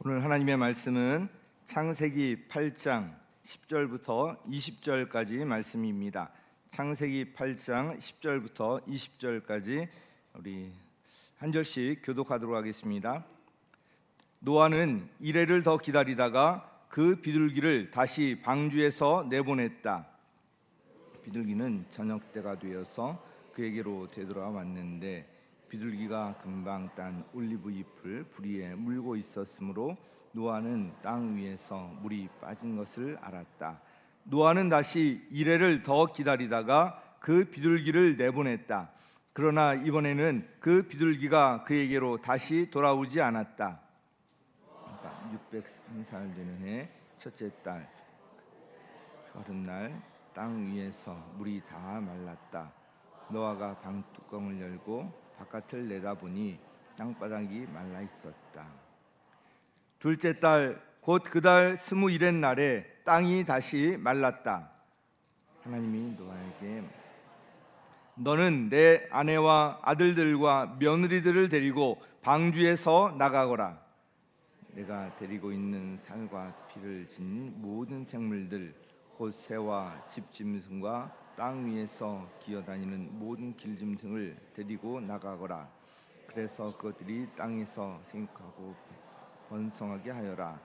오늘 하나님의 말씀은 창세기 8장 10절부터 20절까지 말씀입니다. 창세기 8장 10절부터 20절까지 우리 한 절씩 교독하도록 하겠습니다. 노아는 이레를 더 기다리다가 그 비둘기를 다시 방주에서 내보냈다. 비둘기는 저녁 때가 되어서 그에게로 되돌아왔는데 비둘기가 금방 딴 올리브 잎을 부리에 물고 있었으므로 노아는 땅 위에서 물이 빠진 것을 알았다. 노아는 다시 이레를 더 기다리다가 그 비둘기를 내보냈다. 그러나 이번에는 그 비둘기가 그에게로 다시 돌아오지 않았다. 603살 되는 해 첫째 달 여름날 땅 위에서 물이 다 말랐다. 노아가 방 뚜껑을 열고 바깥을 내다보니 땅바닥이 말라 있었다. 둘째 달 곧 그 달 21의 날에 땅이 다시 말랐다. 하나님이 노아에게 너는 내 아내와 아들들과 며느리들을 데리고 방주에서 나가거라. 내가 데리고 있는 살과 피를 진 모든 생물들 곧 새와 집짐승과 땅 위에서 기어다니는 모든 길짐승을 데리고 나가거라. 그래서 그것들이 땅에서 생육하고 번성하게 하여라.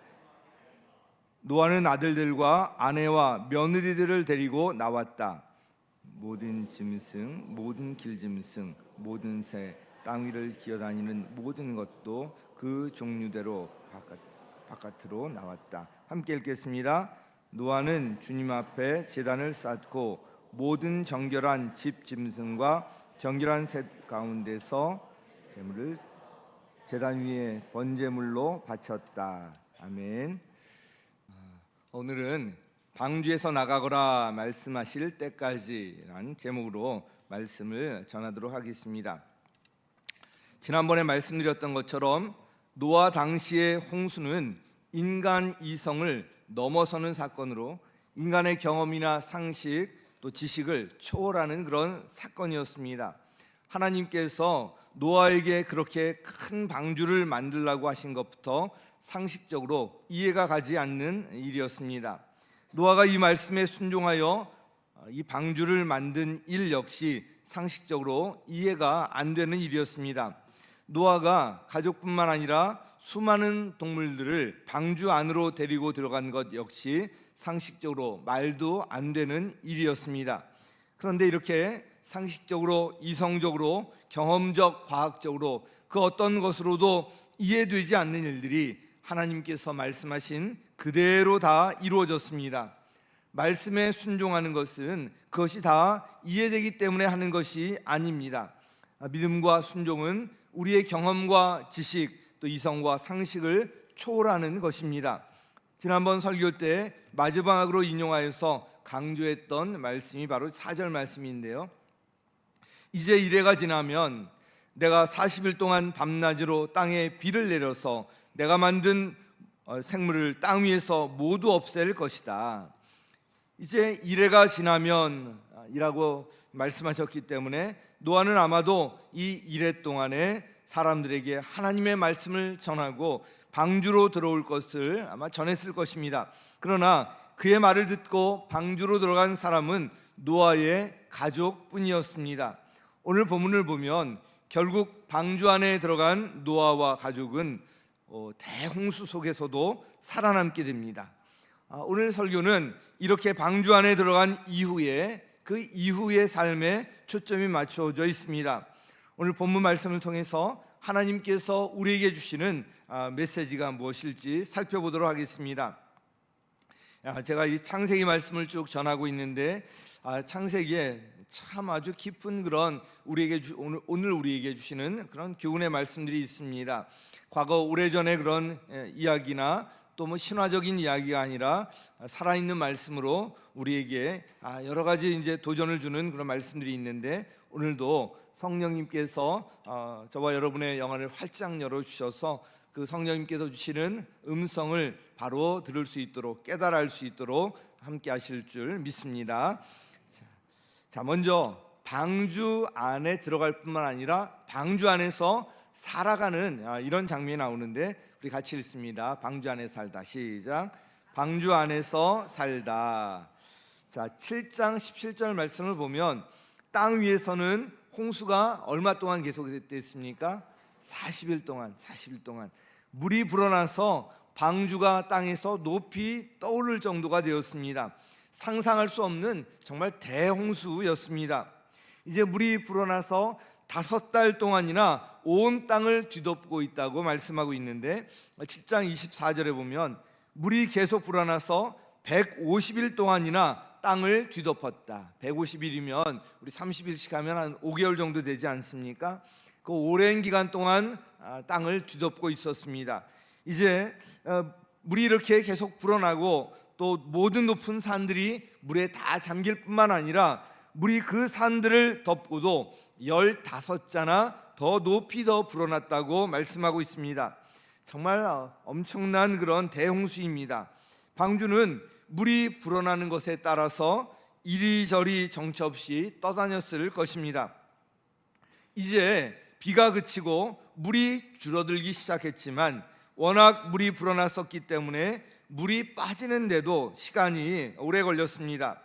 노아는 아들들과 아내와 며느리들을 데리고 나왔다. 모든 짐승, 모든 길짐승, 모든 새, 땅 위를 기어다니는 모든 것도 그 종류대로 바깥으로 나왔다. 함께 읽겠습니다. 노아는 주님 앞에 제단을 쌓고 모든 정결한 집 짐승과 정결한 셋 가운데서 제물을 제단 위에 번제물로 바쳤다. 아멘. 오늘은 방주에서 나가거라 말씀하실 때까지라는 제목으로 말씀을 전하도록 하겠습니다. 지난번에 말씀드렸던 것처럼 노아 당시의 홍수는 인간 이성을 넘어서는 사건으로 인간의 경험이나 상식 또 지식을 초월하는 그런 사건이었습니다. 하나님께서 노아에게 그렇게 큰 방주를 만들라고 하신 것부터 상식적으로 이해가 가지 않는 일이었습니다. 노아가 이 말씀에 순종하여 이 방주를 만든 일 역시 상식적으로 이해가 안 되는 일이었습니다. 노아가 가족뿐만 아니라 수많은 동물들을 방주 안으로 데리고 들어간 것 역시 상식적으로 말도 안 되는 일이었습니다. 그런데 이렇게 상식적으로, 이성적으로, 경험적, 과학적으로 그 어떤 것으로도 이해되지 않는 일들이 하나님께서 말씀하신 그대로 다 이루어졌습니다. 말씀에 순종하는 것은 그것이 다 이해되기 때문에 하는 것이 아닙니다. 믿음과 순종은 우리의 경험과 지식 또 이성과 상식을 초월하는 것입니다. 지난번 설교 때 마지막으로 인용하여서 강조했던 말씀이 바로 4절 말씀인데요. 이제 이래가 지나면 내가 40일 동안 밤낮으로 땅에 비를 내려서 내가 만든 생물을 땅 위에서 모두 없앨 것이다. 이제 이래가 지나면 이라고 말씀하셨기 때문에 노아는 아마도 이 이래 동안에 사람들에게 하나님의 말씀을 전하고 방주로 들어올 것을 아마 전했을 것입니다. 그러나 그의 말을 듣고 방주로 들어간 사람은 노아의 가족뿐이었습니다. 오늘 본문을 보면 결국 방주 안에 들어간 노아와 가족은 대홍수 속에서도 살아남게 됩니다. 오늘 설교는 이렇게 방주 안에 들어간 이후에 그 이후의 삶에 초점이 맞춰져 있습니다. 오늘 본문 말씀을 통해서 하나님께서 우리에게 주시는 메시지가 무엇일지 살펴보도록 하겠습니다. 제가 이 창세기 말씀을 쭉 전하고 있는데 창세기에 참 아주 깊은 그런 오늘 우리에게 주시는 그런 교훈의 말씀들이 있습니다. 과거 오래전의 그런 이야기나 또 뭐 신화적인 이야기가 아니라 살아있는 말씀으로 우리에게 여러 가지 이제 도전을 주는 그런 말씀들이 있는데 오늘도 성령님께서 저와 여러분의 영안을 활짝 열어주셔서 그 성령님께서 주시는 음성을 바로 들을 수 있도록 깨달아 알 수 있도록 함께 하실 줄 믿습니다. 자, 먼저 방주 안에 들어갈 뿐만 아니라 방주 안에서 살아가는 이런 장면이 나오는데 우리 같이 읽습니다. 방주 안에 살다. 시작. 방주 안에서 살다. 자, 7장 17절 말씀을 보면 땅 위에서는 홍수가 얼마 동안 계속됐습니까? 40일 동안 물이 불어나서 방주가 땅에서 높이 떠오를 정도가 되었습니다. 상상할 수 없는 정말 대홍수였습니다. 이제 물이 불어나서 5달 동안이나 온 땅을 뒤덮고 있다고 말씀하고 있는데 7장 24절에 보면 물이 계속 불어나서 150일 동안이나 땅을 뒤덮었다. 150일이면 우리 30일씩 하면 한 5개월 정도 되지 않습니까? 그 오랜 기간 동안 땅을 뒤덮고 있었습니다. 이제 물이 이렇게 계속 불어나고 또 모든 높은 산들이 물에 다 잠길 뿐만 아니라 물이 그 산들을 덮고도 15자나 더 높이 더 불어났다고 말씀하고 있습니다. 정말 엄청난 그런 대홍수입니다. 방주는 물이 불어나는 것에 따라서 이리저리 정처 없이 떠다녔을 것입니다. 이제 비가 그치고 물이 줄어들기 시작했지만 워낙 물이 불어났었기 때문에 물이 빠지는데도 시간이 오래 걸렸습니다.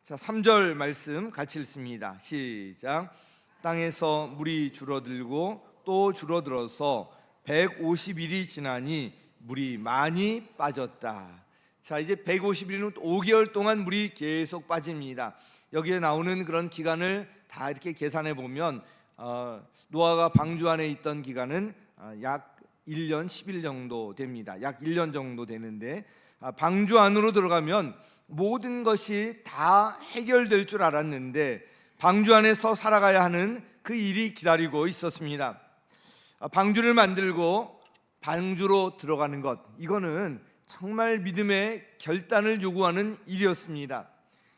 자, 3절 말씀 같이 읽습니다. 시작. 땅에서 물이 줄어들고 또 줄어들어서 150일이 지나니 물이 많이 빠졌다. 자, 이제 150일은 5개월 동안 물이 계속 빠집니다. 여기에 나오는 그런 기간을 다 이렇게 계산해 보면 노아가 방주 안에 있던 기간은 약 1년 10일 정도 됩니다. 약 1년 정도 되는데 방주 안으로 들어가면 모든 것이 다 해결될 줄 알았는데 방주 안에서 살아가야 하는 그 일이 기다리고 있었습니다. 방주를 만들고 방주로 들어가는 것, 이거는 정말 믿음의 결단을 요구하는 일이었습니다.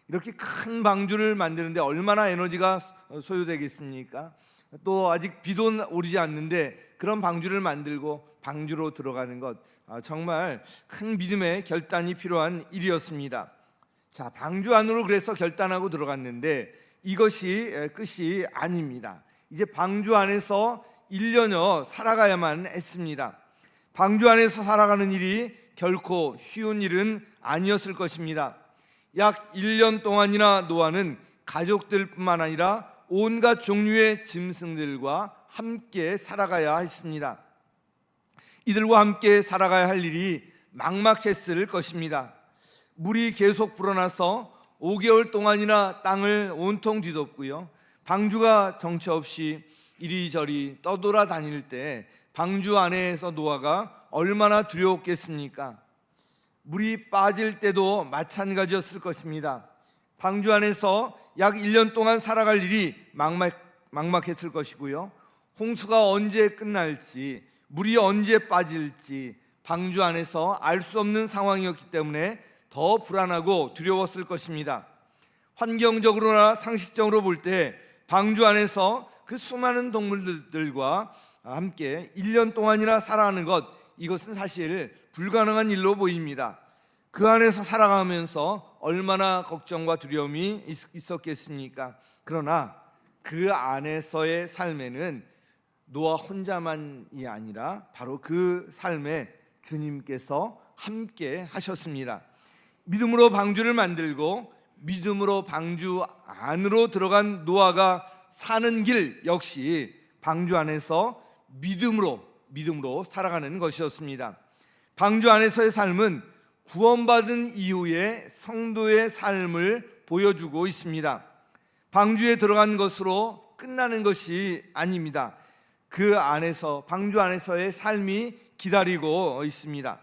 이렇게 큰 방주를 만드는데 얼마나 에너지가 소요되겠습니까? 또 아직 비도 오르지 않는데 그런 방주를 만들고 방주로 들어가는 것, 정말 큰 믿음의 결단이 필요한 일이었습니다. 자, 방주 안으로 그래서 결단하고 들어갔는데 이것이 끝이 아닙니다. 이제 방주 안에서 1년여 살아가야만 했습니다. 방주 안에서 살아가는 일이 결코 쉬운 일은 아니었을 것입니다. 약 1년 동안이나 노아는 가족들뿐만 아니라 온갖 종류의 짐승들과 함께 살아가야 했습니다. 이들과 함께 살아가야 할 일이 막막했을 것입니다. 물이 계속 불어나서 5개월 동안이나 땅을 온통 뒤덮고요, 방주가 정처 없이 이리저리 떠돌아다닐 때 방주 안에서 노아가 얼마나 두려웠겠습니까? 물이 빠질 때도 마찬가지였을 것입니다. 방주 안에서 약 1년 동안 살아갈 일이 막막했을 것이고요, 홍수가 언제 끝날지, 물이 언제 빠질지 방주 안에서 알 수 없는 상황이었기 때문에 더 불안하고 두려웠을 것입니다. 환경적으로나 상식적으로 볼 때 방주 안에서 그 수많은 동물들과 함께 1년 동안이나 살아가는 것, 이것은 사실 불가능한 일로 보입니다. 그 안에서 살아가면서 얼마나 걱정과 두려움이 있었겠습니까? 그러나 그 안에서의 삶에는 노아 혼자만이 아니라 바로 그 삶에 주님께서 함께 하셨습니다. 믿음으로 방주를 만들고 믿음으로 방주 안으로 들어간 노아가 사는 길 역시 방주 안에서 믿음으로 살아가는 것이었습니다. 방주 안에서의 삶은 구원받은 이후의 성도의 삶을 보여주고 있습니다. 방주에 들어간 것으로 끝나는 것이 아닙니다. 그 안에서, 방주 안에서의 삶이 기다리고 있습니다.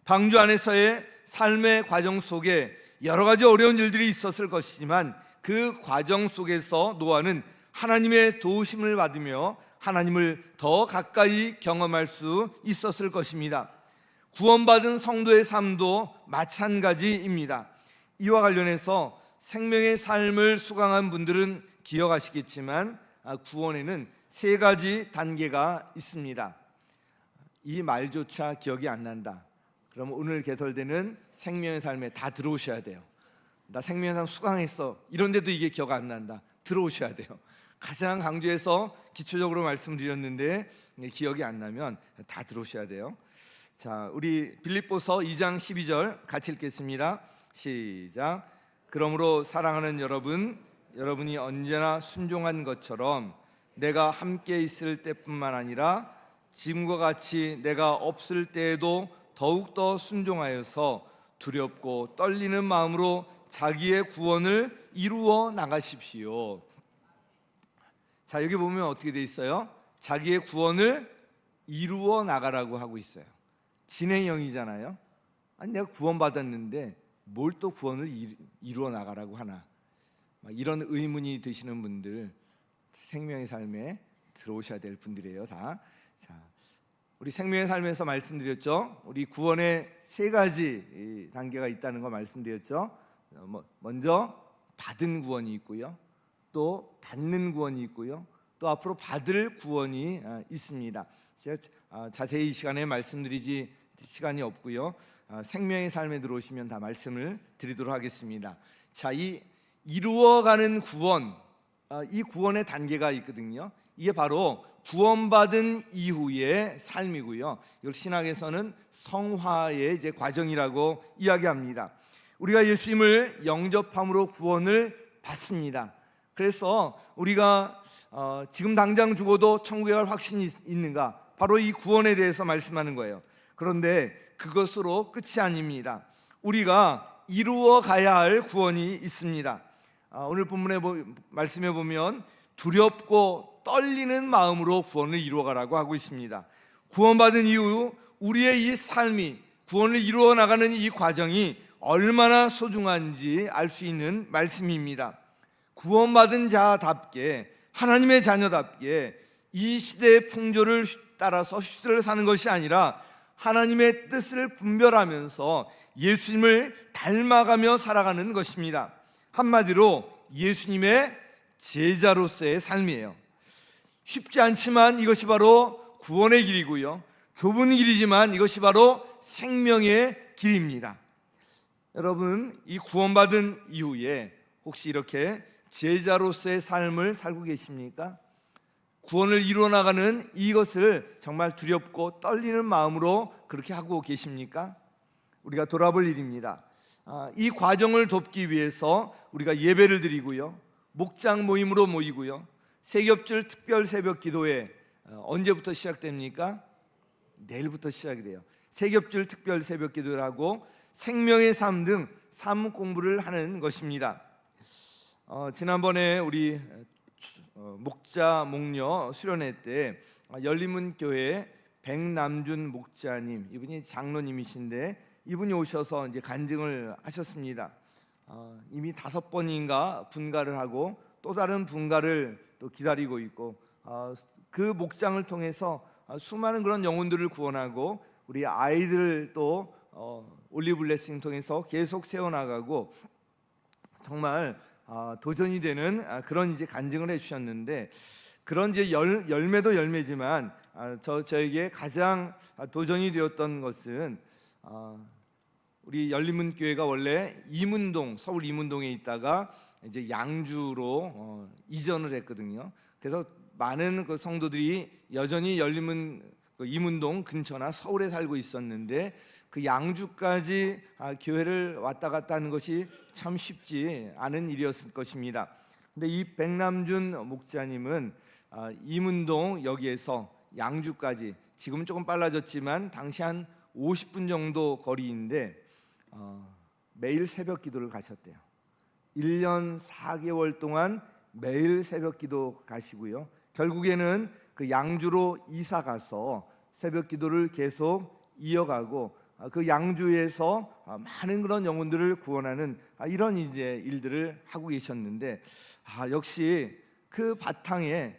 방주 안에서의 삶의 과정 속에 여러 가지 어려운 일들이 있었을 것이지만 그 과정 속에서 노아는 하나님의 도우심을 받으며 하나님을 더 가까이 경험할 수 있었을 것입니다. 구원받은 성도의 삶도 마찬가지입니다. 이와 관련해서 생명의 삶을 수강한 분들은 기억하시겠지만 구원에는 3가지 단계가 있습니다. 이 말조차 기억이 안 난다, 그럼 오늘 개설되는 생명의 삶에 다 들어오셔야 돼요. 나 생명의 삶 수강했어, 이런데도 이게 기억 안 난다, 들어오셔야 돼요. 가장 강조해서 기초적으로 말씀드렸는데 기억이 안 나면 다 들어오셔야 돼요. 자, 우리 빌립보서 2장 12절 같이 읽겠습니다. 시작. 그러므로 사랑하는 여러분, 여러분이 언제나 순종한 것처럼 내가 함께 있을 때뿐만 아니라 지금과 같이 내가 없을 때에도 더욱더 순종하여서 두렵고 떨리는 마음으로 자기의 구원을 이루어 나가십시오. 자, 여기 보면 어떻게 돼 있어요? 자기의 구원을 이루어 나가라고 하고 있어요. 진행형이잖아요. 아니, 내가 구원받았는데 뭘 또 구원을 이루어 나가라고 하나, 이런 의문이 드시는 분들 생명의 삶에 들어오셔야 될 분들이에요. 다. 자, 우리 생명의 삶에서 말씀드렸죠. 우리 구원의 세 가지 단계가 있다는 거 말씀드렸죠. 먼저 받은 구원이 있고요, 또 받는 구원이 있고요, 또 앞으로 받을 구원이 있습니다. 제가 자세히 이 시간에 말씀드리지 시간이 없고요. 생명의 삶에 들어오시면 다 말씀을 드리도록 하겠습니다. 자, 이 이루어가는 구원, 이 구원의 단계가 있거든요. 이게 바로 구원받은 이후의 삶이고요. 이걸 신학에서는 성화의 이제 과정이라고 이야기합니다. 우리가 예수님을 영접함으로 구원을 받습니다. 그래서 우리가 지금 당장 죽어도 천국에 갈 확신이 있는가? 바로 이 구원에 대해서 말씀하는 거예요. 그런데 그것으로 끝이 아닙니다. 우리가 이루어 가야 할 구원이 있습니다. 오늘 본문의 말씀에 보면 두렵고 떨리는 마음으로 구원을 이루어가라고 하고 있습니다. 구원받은 이후 우리의 이 삶이, 구원을 이루어 나가는 이 과정이 얼마나 소중한지 알 수 있는 말씀입니다. 구원받은 자답게, 하나님의 자녀답게 이 시대의 풍조를 따라서 휩쓸려 사는 것이 아니라 하나님의 뜻을 분별하면서 예수님을 닮아가며 살아가는 것입니다. 한마디로 예수님의 제자로서의 삶이에요. 쉽지 않지만 이것이 바로 구원의 길이고요, 좁은 길이지만 이것이 바로 생명의 길입니다. 여러분, 이 구원받은 이후에 혹시 이렇게 제자로서의 삶을 살고 계십니까? 구원을 이루어 나가는 이것을 정말 두렵고 떨리는 마음으로 그렇게 하고 계십니까? 우리가 돌아볼 일입니다. 이 과정을 돕기 위해서 우리가 예배를 드리고요, 목장 모임으로 모이고요, 세겹줄 특별 새벽 기도회 언제부터 시작됩니까? 내일부터 시작이 돼요. 세겹줄 특별 새벽 기도를 하고 생명의 삶 등 삶 공부를 하는 것입니다. 지난번에 우리 목자 목녀 수련회 때 열린문 교회 백남준 목자님, 이분이 장로님이신데 이분이 오셔서 이제 간증을 하셨습니다. 이미 5번인가 분가를 하고 또 다른 분가를 또 기다리고 있고, 그 목장을 통해서 수많은 그런 영혼들을 구원하고 우리 아이들을 또 올리브 블레싱 통해서 계속 세워나가고 정말 도전이 되는 그런 이제 간증을 해주셨는데, 그런 이제 열매도 열매지만 저에게 가장 도전이 되었던 것은 우리 열린문 교회가 원래 이문동, 서울 이문동에 있다가 이제 양주로 이전을 했거든요. 그래서 많은 그 성도들이 여전히 열린문 이문동 근처나 서울에 살고 있었는데 그 양주까지 교회를 왔다 갔다 하는 것이 참 쉽지 않은 일이었을 것입니다. 근데 이 백남준 목사님은 이문동 여기에서 양주까지, 지금은 조금 빨라졌지만 당시 한 50분 정도 거리인데 매일 새벽 기도를 가셨대요. 1년 4개월 동안 매일 새벽 기도 가시고요, 결국에는 그 양주로 이사 가서 새벽 기도를 계속 이어가고 그 양주에서 많은 그런 영혼들을 구원하는 이런 이제 일들을 하고 계셨는데, 역시 그 바탕에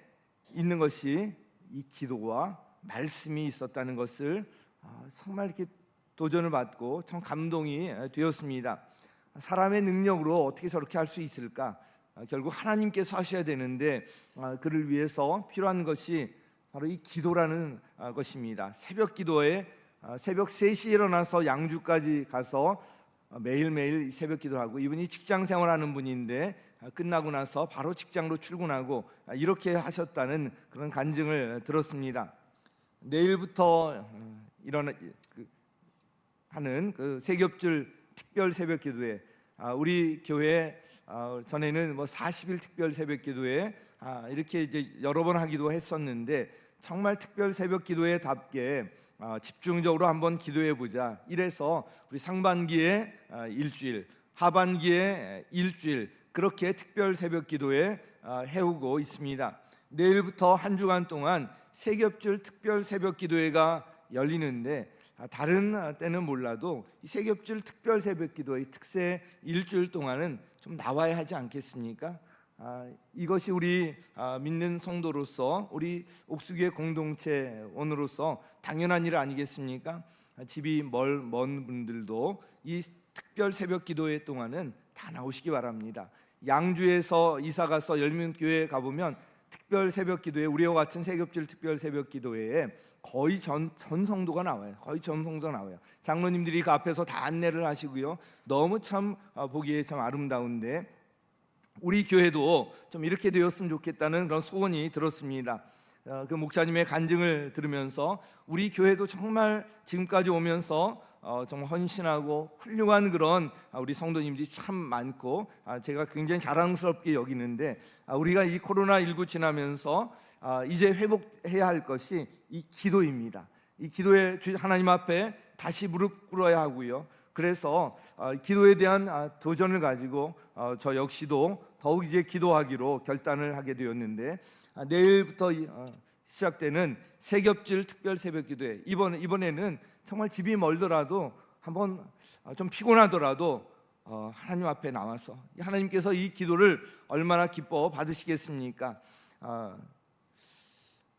있는 것이 이 기도와 말씀이 있었다는 것을 정말 이렇게 도전을 받고 참 감동이 되었습니다. 사람의 능력으로 어떻게 저렇게 할 수 있을까? 결국 하나님께서 하셔야 되는데 그를 위해서 필요한 것이 바로 이 기도라는 것입니다. 새벽 기도에 새벽 3시에 일어나서 양주까지 가서 매일매일 새벽 기도하고, 이분이 직장 생활하는 분인데 끝나고 나서 바로 직장으로 출근하고 이렇게 하셨다는 그런 간증을 들었습니다. 내일부터 하는 그 세겹줄 특별 새벽 기도회, 우리 교회 전에는 40일 특별 새벽 기도회 이렇게 이제 여러 번 하기도 했었는데, 정말 특별 새벽 기도회답게 집중적으로 한번 기도해 보자. 이래서 우리 상반기에 일주일, 하반기에 일주일, 그렇게 특별 새벽 기도회 해오고 있습니다. 내일부터 한 주간 동안 세겹줄 특별 새벽 기도회가 열리는데, 다른 때는 몰라도 이 세겹줄 특별 새벽 기도회 특세 일주일 동안은 좀 나와야 하지 않겠습니까? 이것이 우리 믿는 성도로서, 우리 옥수교회 공동체원으로서 당연한 일 아니겠습니까? 집이 먼 분들도 이 특별 새벽 기도회 동안은 다 나오시기 바랍니다. 양주에서 이사가서 열민교회에 가보면 특별 새벽 기도회, 우리와 같은 세겹줄 특별 새벽 기도회에 거의 전 성도가 나와요. 거의 전 성도가 나와요. 장로님들이 그 앞에서 다 안내를 하시고요. 너무 참 보기에 참 아름다운데, 우리 교회도 좀 이렇게 되었으면 좋겠다는 그런 소원이 들었습니다. 그 목사님의 간증을 들으면서 우리 교회도 정말 지금까지 오면서 정말 헌신하고 훌륭한 그런 우리 성도님들이 참 많고, 제가 굉장히 자랑스럽게 여기는데, 우리가 이 코로나19 지나면서 이제 회복해야 할 것이 이 기도입니다. 이 기도에 하나님 앞에 다시 무릎 꿇어야 하고요. 그래서 기도에 대한 도전을 가지고 저 역시도 더욱 이제 기도하기로 결단을 하게 되었는데, 내일부터 시작되는 세겹줄 특별 새벽 기도회, 이번에는 정말 집이 멀더라도 한번 좀 피곤하더라도 하나님 앞에 나와서, 하나님께서 이 기도를 얼마나 기뻐 받으시겠습니까?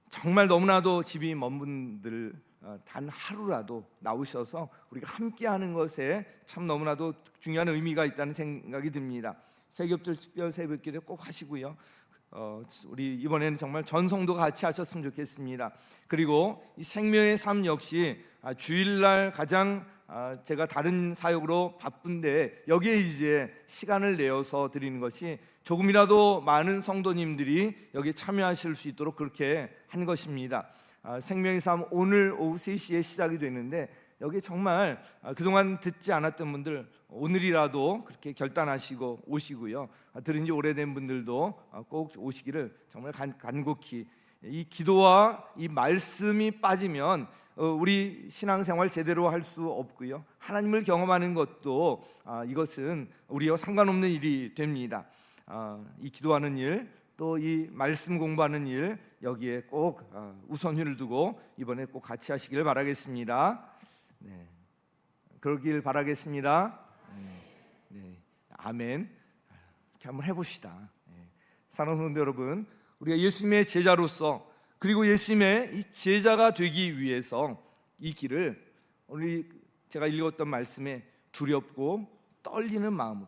정말 너무나도 집이 먼 분들 단 하루라도 나오셔서 우리가 함께하는 것에 참 너무나도 중요한 의미가 있다는 생각이 듭니다. 세겹줄 특별 새벽 기도 꼭 하시고요. 우리 이번에는 정말 전 성도가 같이 하셨으면 좋겠습니다. 그리고 이 생명의 삶 역시 주일날 가장 제가 다른 사역으로 바쁜데, 여기에 이제 시간을 내어서 드리는 것이 조금이라도 많은 성도님들이 여기에 참여하실 수 있도록 그렇게 한 것입니다. 생명의 삶 오늘 오후 3시에 시작이 되는데, 여기 정말 그동안 듣지 않았던 분들 오늘이라도 그렇게 결단하시고 오시고요. 들은 지 오래된 분들도 꼭 오시기를 정말 간곡히. 이 기도와 이 말씀이 빠지면 우리 신앙생활 제대로 할 수 없고요. 하나님을 경험하는 것도 이것은 우리와 상관없는 일이 됩니다. 이 기도하는 일, 또 이 말씀 공부하는 일, 여기에 꼭 우선위를 두고 이번에 꼭 같이 하시길 바라겠습니다. 네, 그러길 바라겠습니다. 네, 아멘. 이렇게 한번 해봅시다. 사랑하는 성도 여러분, 우리가 예수님의 제자로서, 그리고 예수님의 이 제자가 되기 위해서 이 길을 제가 읽었던 말씀에 두렵고 떨리는 마음으로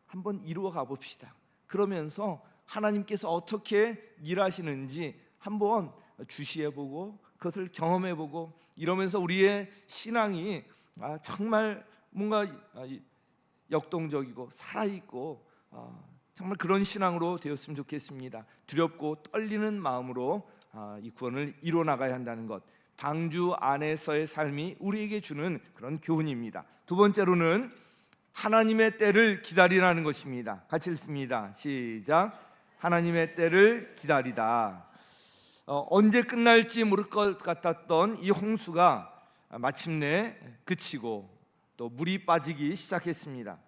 한번 이루어 가봅시다. 그러면서 하나님께서 어떻게 일하시는지 한번 주시해보고 그것을 경험해보고, 이러면서 우리의 신앙이 정말 뭔가 역동적이고 살아있고 정말 그런 신앙으로 되었으면 좋겠습니다. 두렵고 떨리는 마음으로 이 구원을 이루어 나가야 한다는 것, 방주 안에서의 삶이 우리에게 주는 그런 교훈입니다. 두 번째로는 하나님의 때를 기다리라는 것입니다. 같이 읽습니다. 시작. 하나님의 때를 기다리다. 언제 끝날지 모를 것 같았던 이 홍수가 마침내 그치고 또 물이 빠지기 시작했습니다.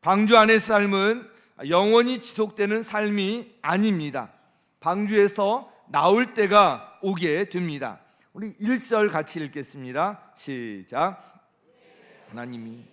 방주 안의 삶은 영원히 지속되는 삶이 아닙니다. 방주에서 나올 때가 오게 됩니다. 우리 1절 같이 읽겠습니다. 시작. 하나님이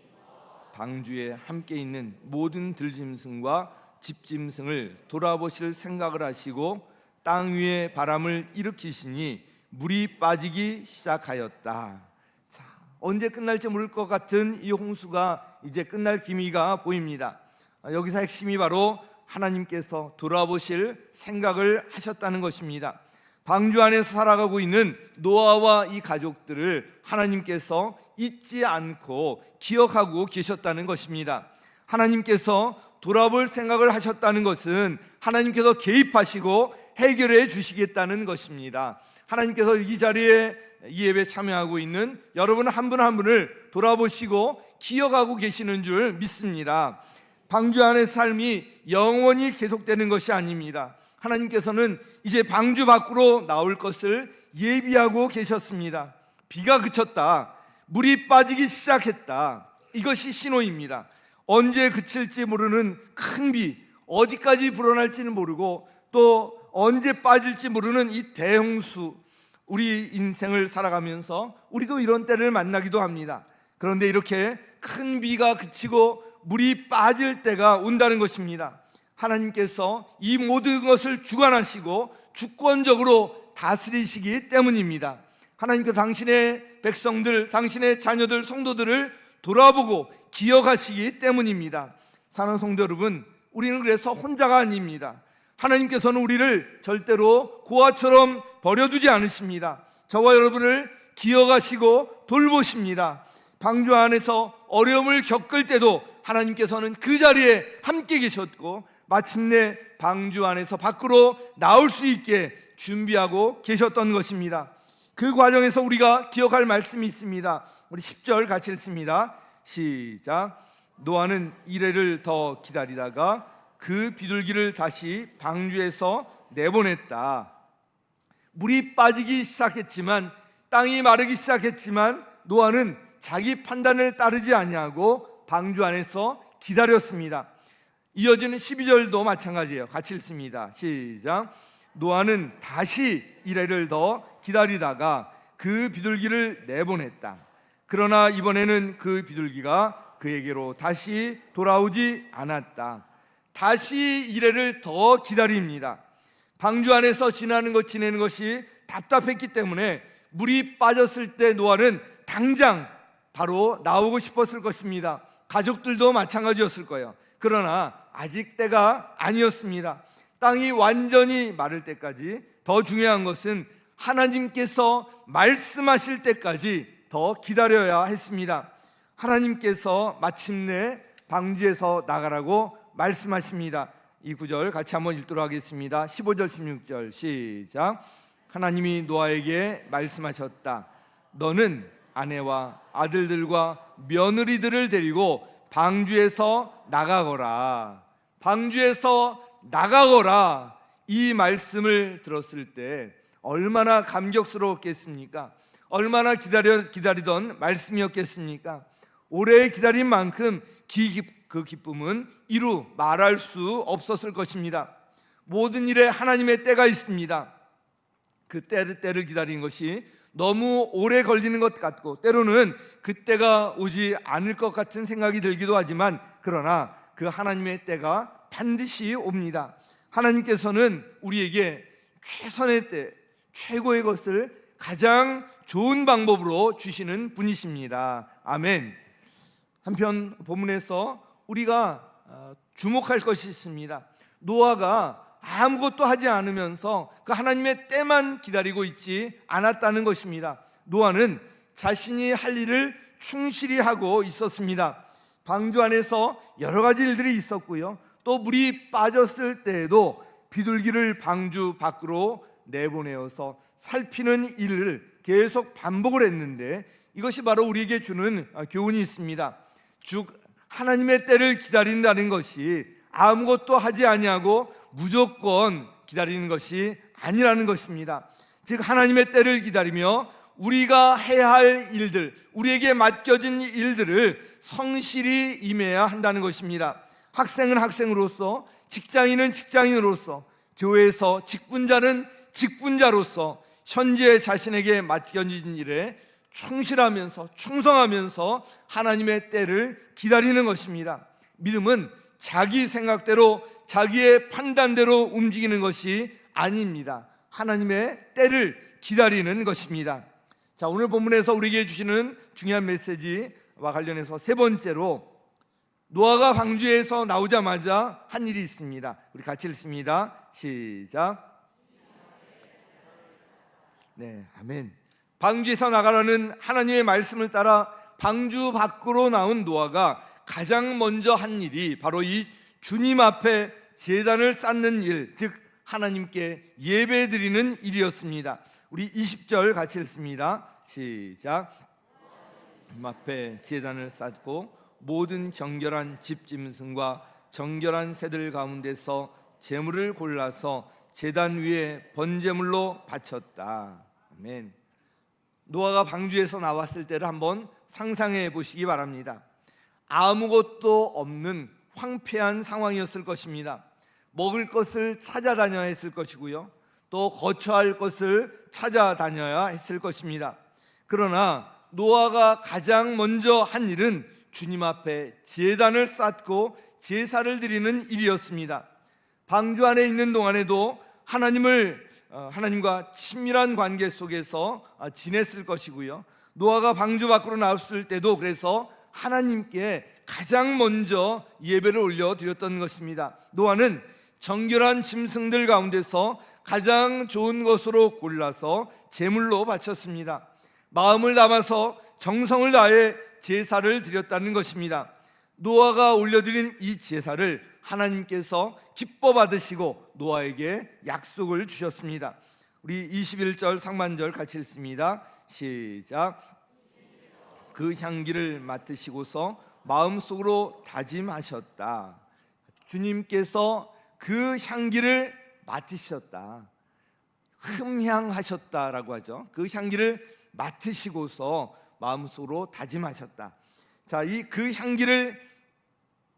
방주에 함께 있는 모든 들짐승과 집짐승을 돌아보실 생각을 하시고 땅 위에 바람을 일으키시니 물이 빠지기 시작하였다. 자, 언제 끝날지 모를 것 같은 이 홍수가 이제 끝날 기미가 보입니다. 여기서 핵심이 바로 하나님께서 돌아보실 생각을 하셨다는 것입니다. 방주 안에서 살아가고 있는 노아와 이 가족들을 하나님께서 잊지 않고 기억하고 계셨다는 것입니다. 하나님께서 돌아볼 생각을 하셨다는 것은 하나님께서 개입하시고 해결해 주시겠다는 것입니다. 하나님께서 이 자리에 이 예배에 참여하고 있는 여러분 한 분 한 분을 돌아보시고 기억하고 계시는 줄 믿습니다. 방주 안의 삶이 영원히 계속되는 것이 아닙니다. 하나님께서는 이제 방주 밖으로 나올 것을 예비하고 계셨습니다. 비가 그쳤다, 물이 빠지기 시작했다, 이것이 신호입니다. 언제 그칠지 모르는 큰 비, 어디까지 불어날지는 모르고 또 언제 빠질지 모르는 이 대홍수, 우리 인생을 살아가면서 우리도 이런 때를 만나기도 합니다. 그런데 이렇게 큰 비가 그치고 물이 빠질 때가 온다는 것입니다. 하나님께서 이 모든 것을 주관하시고 주권적으로 다스리시기 때문입니다. 하나님께서 당신의 백성들, 당신의 자녀들, 성도들을 돌아보고 기억하시기 때문입니다. 사랑하는 성도 여러분, 우리는 그래서 혼자가 아닙니다. 하나님께서는 우리를 절대로 고아처럼 버려두지 않으십니다. 저와 여러분을 기억하시고 돌보십니다. 방주 안에서 어려움을 겪을 때도 하나님께서는 그 자리에 함께 계셨고 마침내 방주 안에서 밖으로 나올 수 있게 준비하고 계셨던 것입니다. 그 과정에서 우리가 기억할 말씀이 있습니다. 우리 10절 같이 읽습니다. 시작. 노아는 이래를 더 기다리다가 그 비둘기를 다시 방주에서 내보냈다. 물이 빠지기 시작했지만, 땅이 마르기 시작했지만 노아는 자기 판단을 따르지 아니하고 방주 안에서 기다렸습니다. 이어지는 12절도 마찬가지예요. 같이 읽습니다. 시작. 노아는 다시 이래를 더 기다리다가 그 비둘기를 내보냈다. 그러나 이번에는 그 비둘기가 그에게로 다시 돌아오지 않았다. 다시 이래를 더 기다립니다. 방주 안에서 지내는 것이 답답했기 때문에 물이 빠졌을 때 노아는 당장 바로 나오고 싶었을 것입니다. 가족들도 마찬가지였을 거예요. 그러나 아직 때가 아니었습니다. 땅이 완전히 마를 때까지, 더 중요한 것은 하나님께서 말씀하실 때까지 더 기다려야 했습니다. 하나님께서 마침내 방주에서 나가라고 말씀하십니다. 이 구절 같이 한번 읽도록 하겠습니다. 15절 16절 시작. 하나님이 노아에게 말씀하셨다. 너는 아내와 아들들과 며느리들을 데리고 방주에서 나가거라. 방주에서 나가거라. 이 말씀을 들었을 때 얼마나 감격스러웠겠습니까? 얼마나 기다리던 말씀이었겠습니까? 오래 기다린 만큼 그 기쁨은 이루 말할 수 없었을 것입니다. 모든 일에 하나님의 때가 있습니다. 그 때를 기다린 것이 너무 오래 걸리는 것 같고 때로는 그 때가 오지 않을 것 같은 생각이 들기도 하지만, 그러나 그 하나님의 때가 반드시 옵니다. 하나님께서는 우리에게 최선의 때, 최고의 것을 가장 좋은 방법으로 주시는 분이십니다. 아멘. 한편 본문에서 우리가 주목할 것이 있습니다. 노아가 아무것도 하지 않으면서 그 하나님의 때만 기다리고 있지 않았다는 것입니다. 노아는 자신이 할 일을 충실히 하고 있었습니다. 방주 안에서 여러 가지 일들이 있었고요, 또 물이 빠졌을 때에도 비둘기를 방주 밖으로 내보내어서 살피는 일을 계속 반복을 했는데, 이것이 바로 우리에게 주는 교훈이 있습니다. 즉 하나님의 때를 기다린다는 것이 아무것도 하지 아니하고 무조건 기다리는 것이 아니라는 것입니다. 즉 하나님의 때를 기다리며 우리가 해야 할 일들, 우리에게 맡겨진 일들을 성실히 임해야 한다는 것입니다. 학생은 학생으로서, 직장인은 직장인으로서, 교회에서 직분자는 직분자로서 현재 자신에게 맡겨진 일에 충실하면서 충성하면서 하나님의 때를 기다리는 것입니다. 믿음은 자기 생각대로 자기의 판단대로 움직이는 것이 아닙니다. 하나님의 때를 기다리는 것입니다. 자, 오늘 본문에서 우리에게 주시는 중요한 메시지와 관련해서 세 번째로, 노아가 방주에서 나오자마자 한 일이 있습니다. 우리 같이 읽습니다. 시작. 네, 아멘. 방주에서 나가라는 하나님의 말씀을 따라 방주 밖으로 나온 노아가 가장 먼저 한 일이 바로 이 주님 앞에 제단을 쌓는 일, 즉 하나님께 예배드리는 일이었습니다. 우리 20절 같이 읽습니다. 시작. 주님 앞에 제단을 쌓고 모든 정결한 집짐승과 정결한 새들 가운데서 제물을 골라서 제단 위에 번제물로 바쳤다. 아멘. 노아가 방주에서 나왔을 때를 한번 상상해 보시기 바랍니다. 아무것도 없는 황폐한 상황이었을 것입니다. 먹을 것을 찾아다녀야 했을 것이고요, 또 거처할 것을 찾아다녀야 했을 것입니다. 그러나 노아가 가장 먼저 한 일은 주님 앞에 제단을 쌓고 제사를 드리는 일이었습니다. 방주 안에 있는 동안에도 하나님과 친밀한 관계 속에서 지냈을 것이고요, 노아가 방주 밖으로 나왔을 때도 그래서 하나님께 가장 먼저 예배를 올려드렸던 것입니다. 노아는 정결한 짐승들 가운데서 가장 좋은 것으로 골라서 제물로 바쳤습니다. 마음을 담아서 정성을 다해 제사를 드렸다는 것입니다. 노아가 올려드린 이 제사를 하나님께서 기뻐 받으시고 노아에게 약속을 주셨습니다. 우리 21절 상반절 같이 읽습니다. 시작. 그 향기를 맡으시고서 마음속으로 다짐하셨다. 주님께서 그 향기를 맡으셨다. 흠향하셨다라고 하죠. 그 향기를 맡으시고서 마음속으로 다짐하셨다. 자, 이 그 향기를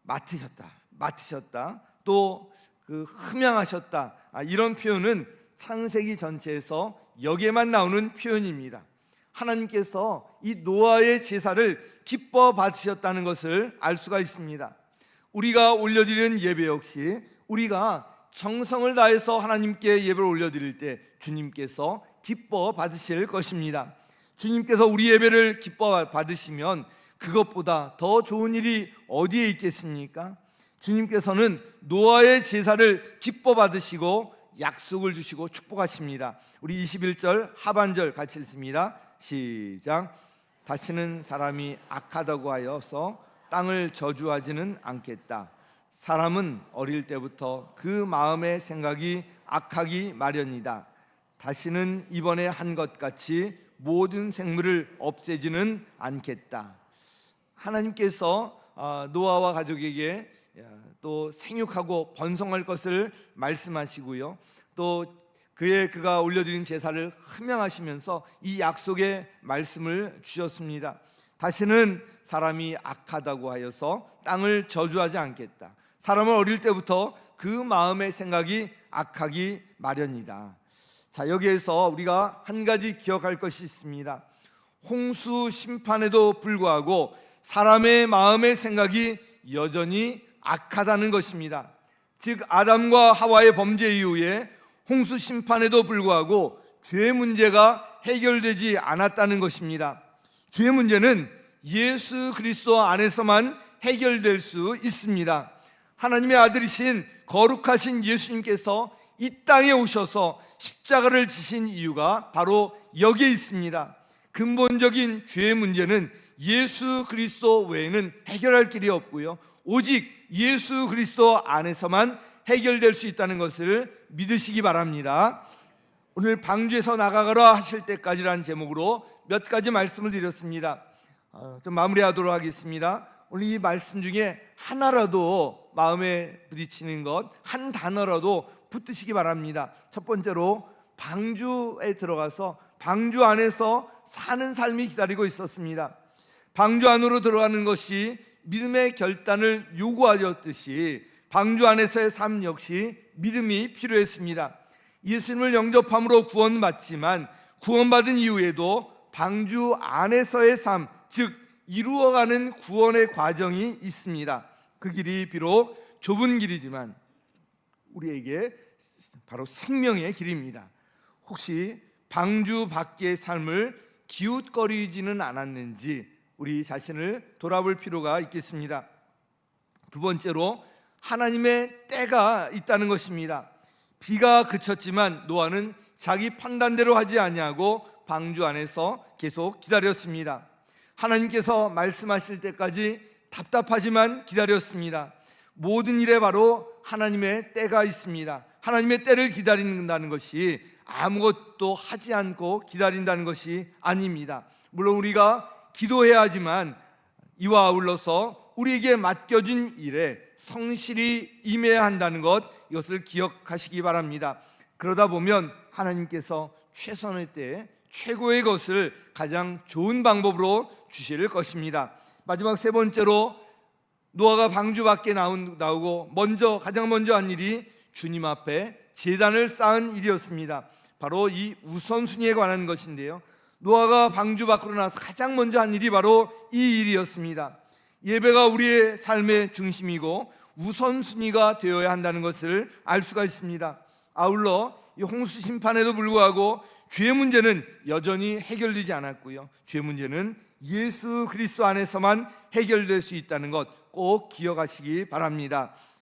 맡으셨다. 또 그 흠향하셨다. 이런 표현은 창세기 전체에서 여기에만 나오는 표현입니다. 하나님께서 이 노아의 제사를 기뻐 받으셨다는 것을 알 수가 있습니다. 우리가 올려드리는 예배 역시 우리가 정성을 다해서 하나님께 예배를 올려드릴 때 주님께서 기뻐 받으실 것입니다. 주님께서 우리 예배를 기뻐 받으시면 그것보다 더 좋은 일이 어디에 있겠습니까? 주님께서는 노아의 제사를 기뻐 받으시고 약속을 주시고 축복하십니다. 우리 21절 하반절 같이 읽습니다. 시작. 다시는 사람이 악하다고 하여서 땅을 저주하지는 않겠다. 사람은 어릴 때부터 그 마음의 생각이 악하기 마련이다. 다시는 이번에 한 것 같이 모든 생물을 없애지는 않겠다. 하나님께서 노아와 가족에게 또 생육하고 번성할 것을 말씀하시고요, 또 그가 올려드린 제사를 흠양하시면서 이 약속의 말씀을 주셨습니다. 다시는 사람이 악하다고 하여서 땅을 저주하지 않겠다. 사람은 어릴 때부터 그 마음의 생각이 악하기 마련이다. 자, 여기에서 우리가 한 가지 기억할 것이 있습니다. 홍수 심판에도 불구하고 사람의 마음의 생각이 여전히 악하다는 것입니다. 즉 아담과 하와의 범죄 이후에 홍수 심판에도 불구하고 죄의 문제가 해결되지 않았다는 것입니다. 죄의 문제는 예수 그리스도 안에서만 해결될 수 있습니다. 하나님의 아들이신 거룩하신 예수님께서 이 땅에 오셔서 십자가를 지신 이유가 바로 여기에 있습니다. 근본적인 죄의 문제는 예수 그리스도 외에는 해결할 길이 없고요, 오직 예수 그리스도 안에서만 해결될 수 있다는 것을 믿으시기 바랍니다. 오늘 방주에서 나가거라 하실 때까지라는 제목으로 몇 가지 말씀을 드렸습니다. 좀 마무리하도록 하겠습니다. 오늘 이 말씀 중에 하나라도 마음에 부딪히는 것, 한 단어라도 붙드시기 바랍니다. 첫 번째로 방주에 들어가서 방주 안에서 사는 삶이 기다리고 있었습니다. 방주 안으로 들어가는 것이 믿음의 결단을 요구하였듯이 방주 안에서의 삶 역시 믿음이 필요했습니다. 예수님을 영접함으로 구원받지만 구원받은 이후에도 방주 안에서의 삶, 즉 이루어가는 구원의 과정이 있습니다. 그 길이 비록 좁은 길이지만 우리에게 바로 생명의 길입니다. 혹시 방주 밖의 삶을 기웃거리지는 않았는지 우리 자신을 돌아볼 필요가 있겠습니다. 두 번째로 하나님의 때가 있다는 것입니다. 비가 그쳤지만 노아는 자기 판단대로 하지 아니하고 방주 안에서 계속 기다렸습니다. 하나님께서 말씀하실 때까지 답답하지만 기다렸습니다. 모든 일에 바로 하나님의 때가 있습니다. 하나님의 때를 기다린다는 것이 아무것도 하지 않고 기다린다는 것이 아닙니다. 물론 우리가 기도해야 하지만 이와 아울러서 우리에게 맡겨진 일에 성실히 임해야 한다는 것, 이것을 기억하시기 바랍니다. 그러다 보면 하나님께서 최선의 때에 최고의 것을 가장 좋은 방법으로 주실 것입니다. 마지막 세 번째로 노아가 방주 밖에 나오고 가장 먼저 한 일이 주님 앞에 제단을 쌓은 일이었습니다. 바로 이 우선순위에 관한 것인데요, 노아가 방주 밖으로 나와서 가장 먼저 한 일이 바로 이 일이었습니다. 예배가 우리의 삶의 중심이고 우선순위가 되어야 한다는 것을 알 수가 있습니다. 아울러 이 홍수 심판에도 불구하고 죄의 문제는 여전히 해결되지 않았고요, 죄의 문제는 예수 그리스도 안에서만 해결될 수 있다는 것 꼭 기억하시기 바랍니다.